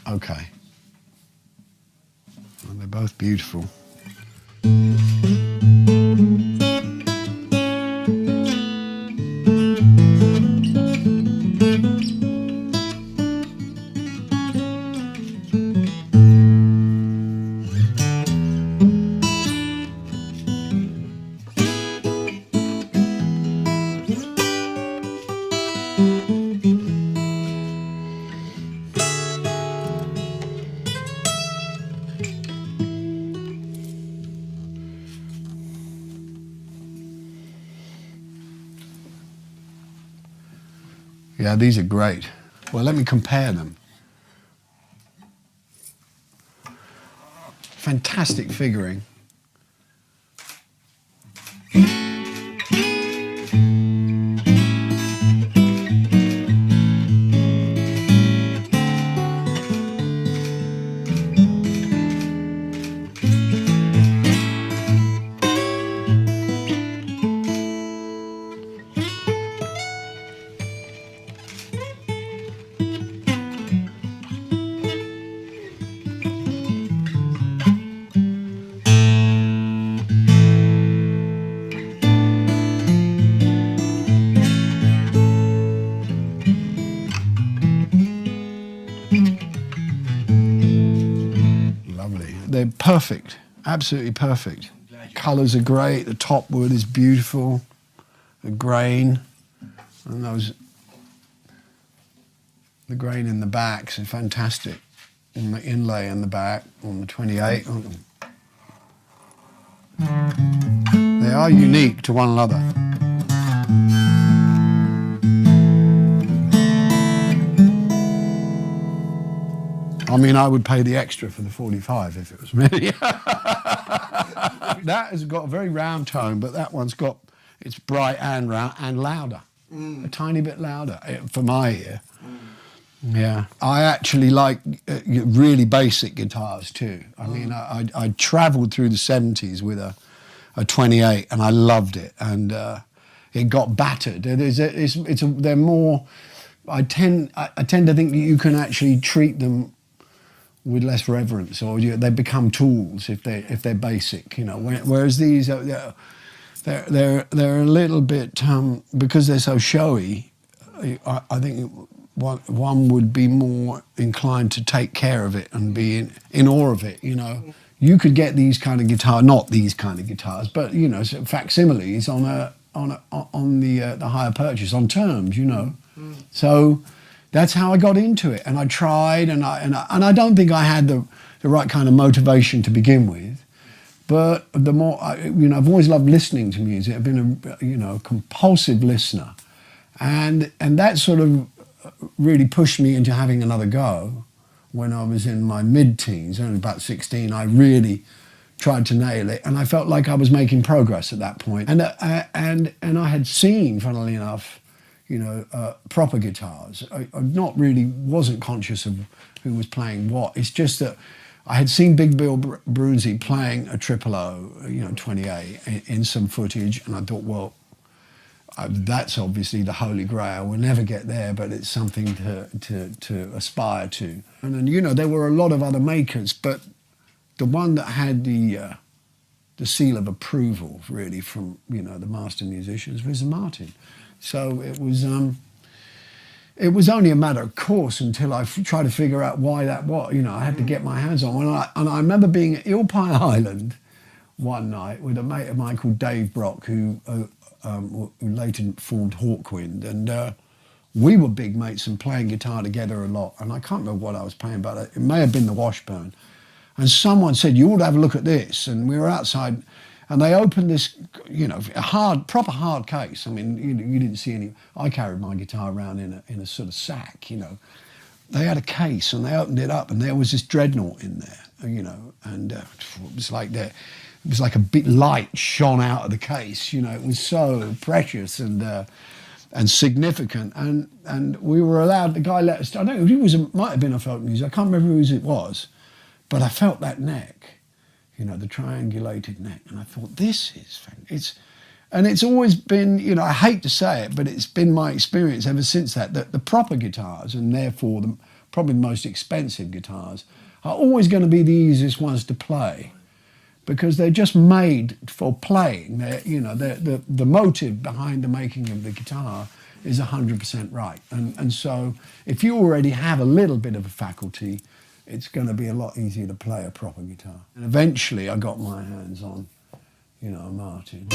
Okay. Well, they're both beautiful. Yeah, these are great. Well, let me compare them. Fantastic figuring. They're perfect, absolutely perfect. Colours are great, the top wood is beautiful, the grain, and the grain in the backs are fantastic, and the inlay in the back on the 28. They are unique to one another. I mean, I would pay the extra for the 45 if it was me. That has got a very round tone, but that one's got, it's bright and round and louder. A tiny bit louder for my ear. Yeah. I actually like really basic guitars too. I mean, I travelled through the 70s with a 28 and I loved it, and it got battered. They're more, I tend to think that you can actually treat them with less reverence, or they become tools if they're basic, you know. Whereas these they're a little bit because they're so showy. I think one would be more inclined to take care of it and be in awe of it, you know. You could get these kind of guitars, not these kind of guitars, but you know, facsimiles on the hire purchase on terms, you know. So that's how I got into it, and I tried, and I don't think I had the right kind of motivation to begin with, but the more I've always loved listening to music. I've been a compulsive listener, and that sort of really pushed me into having another go. When I was in my mid-teens, only about 16, I really tried to nail it, and I felt like I was making progress at that point. And I had seen, funnily enough, proper guitars. I wasn't conscious of who was playing what. It's just that I had seen Big Bill Brunsey playing a 000, 28 in some footage, and I thought, well, that's obviously the holy grail. We'll never get there, but it's something to aspire to. And then, there were a lot of other makers, but the one that had the seal of approval, really, from the master musicians was Martin. So it was only a matter of course until I tried to figure out why that was. I had to get my hands on one. And I remember being at Ilpine Island one night with a mate of mine called Dave Brock, who later formed Hawkwind, and we were big mates and playing guitar together a lot. And I can't remember what I was playing, but it may have been the Washburn. And someone said, "You ought to have a look at this." And we were outside, and they opened this, proper hard case. I mean, you didn't see any. I carried my guitar around in a sort of sack, They had a case, and they opened it up, and there was this dreadnought in there, and it was like that. It was like a big light shone out of the case, It was so precious and significant, and we were allowed. The guy let us. I don't know. Might have been a folk music. I can't remember whose it was, but I felt that neck, the triangulated neck, and I thought, this is and it's always been, I hate to say it, but it's been my experience ever since that the proper guitars, and therefore the probably the most expensive guitars, are always going to be the easiest ones to play, because they're just made for playing. The motive behind the making of the guitar is 100% right. And so if you already have a little bit of a faculty, it's going to be a lot easier to play a proper guitar. And eventually I got my hands on, a Martin.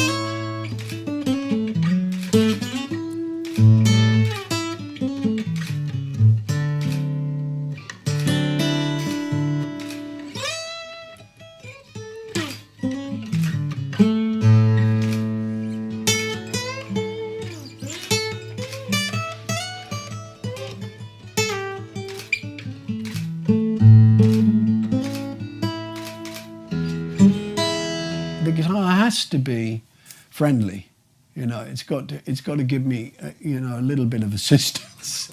The guitar has to be friendly, it's got to give me, a little bit of assistance.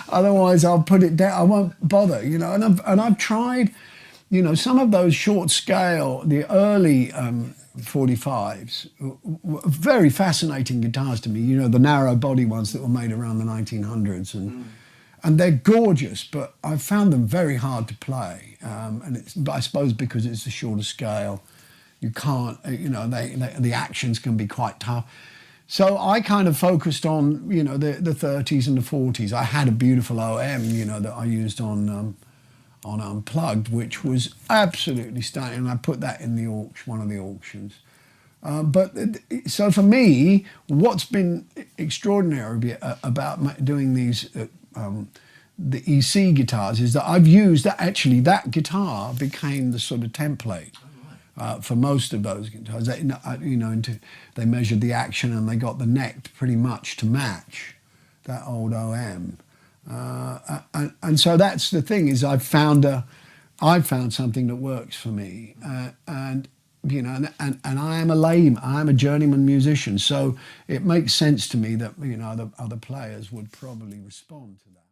Otherwise I'll put it down, I won't bother, and I've tried, some of those short scale, the early 45s, were very fascinating guitars to me, the narrow body ones that were made around the 1900s, and they're gorgeous, but I found them very hard to play, and I suppose because it's a shorter scale. You can't, the actions can be quite tough. So I kind of focused on, the 30s and the 40s. I had a beautiful OM, that I used on Unplugged, which was absolutely stunning. And I put that in the one of the auctions. So for me, what's been extraordinary about doing these, the EC guitars, is that I've used that, actually that guitar became the sort of template. For most of those guitars, they measured the action and they got the neck pretty much to match that old OM, and so that's the thing, is I've found something that works for me, and I am a journeyman musician, so it makes sense to me that the other players would probably respond to that.